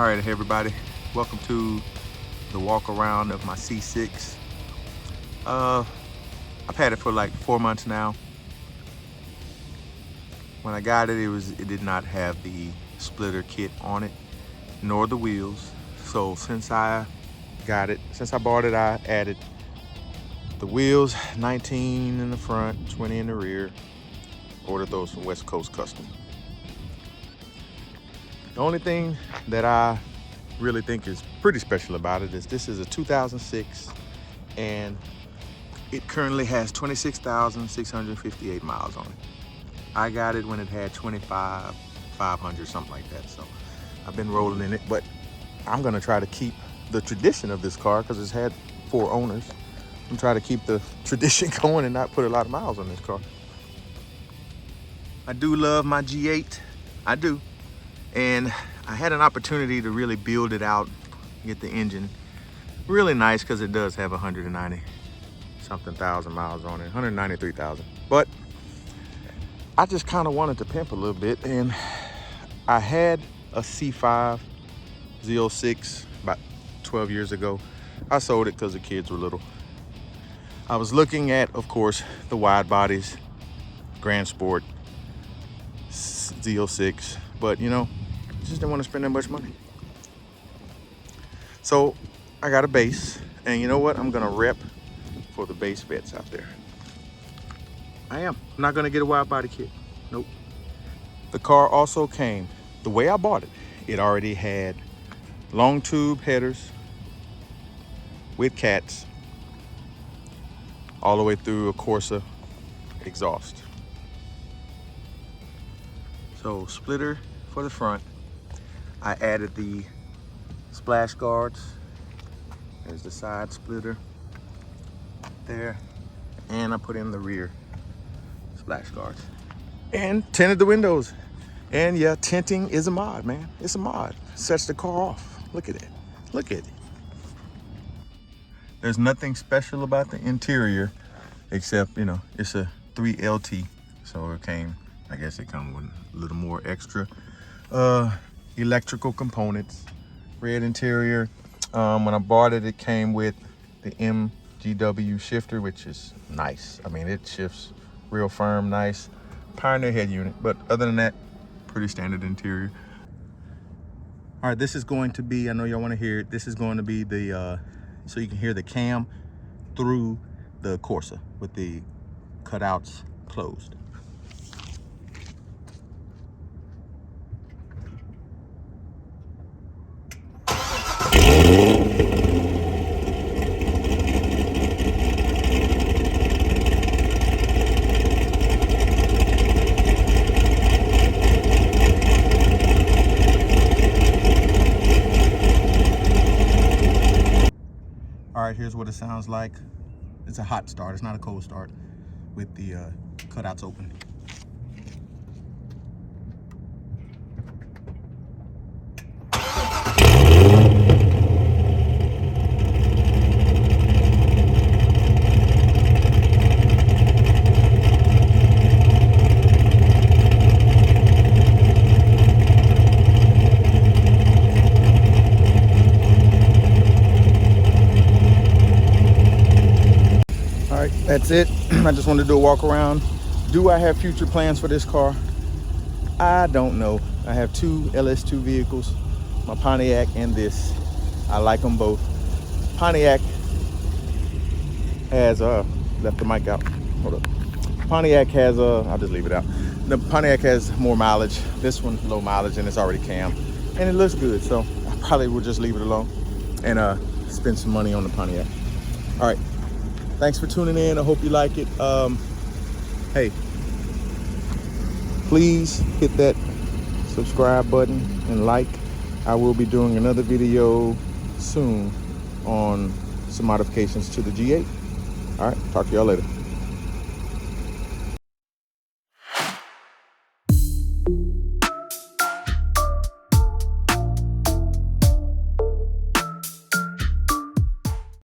All right, hey everybody, welcome to the walk around of my C6. I've had it for like 4 months now. When I got it, it did not have the splitter kit on it, nor the wheels. So since I bought it, I added the wheels, 19 in the front, 20 in the rear. Ordered those from West Coast Custom. The only thing that I really think is pretty special about it is this is a 2006 and it currently has 26,658 miles on it. I got it when it had 25,500, something like that. So I've been rolling in it, but I'm gonna try to keep the tradition of this car because it's had 4 owners. I'm trying to keep the tradition going and not put a lot of miles on this car. I do love my G8, I do. And I had an opportunity to really build it out, get the engine really nice because it does have 190 something thousand miles on it, 193,000. But I just kind of wanted to pimp a little bit, and I had a C5 Z06 about 12 years ago. I sold it because the kids were little. I was looking at, of course, the wide bodies, Grand Sport, Z06, but you know, just didn't want to spend that much money. So I got a base, and you know what? I'm gonna rep for the base vets out there. I'm not gonna get a wide body kit, nope. The car also came, the way I bought it, it already had Longtube headers with cats all the way through a Corsa exhaust. So splitter for the front. I added the splash guards. There's the side splitter there. And I put in the rear splash guards. And tinted the windows. And yeah, tinting is a mod, man. It's a mod. Sets the car off. Look at it. Look at it. There's nothing special about the interior except, you know, it's a 3LT. So it came, I guess it comes with a little more extra electrical components. Red interior. When I bought it, it came with the MGW shifter, which is nice. I mean, it shifts real firm, nice. Pioneer head unit, but other than that, pretty standard interior. All right, this is going to be, I know y'all want to hear it, this is going to be the, so you can hear the cam through the Corsa with the cutouts closed. All right, here's what it sounds like. It's a hot start, it's not a cold start with the cutouts open. That's it. I just wanted to do a walk around. Do I have future plans for this car? I don't know. I have 2 LS2 vehicles, my Pontiac and this. I like them both. Pontiac has left the mic out. Hold up. Pontiac has I'll just leave it out. The Pontiac has more mileage. This one low mileage, and it's already cam, and it looks good. So I probably will just leave it alone and spend some money on the Pontiac. All right. Thanks for tuning in. I hope you like it. Hey, please hit that subscribe button and like. I will be doing another video soon on some modifications to the G8. All right, talk to y'all later.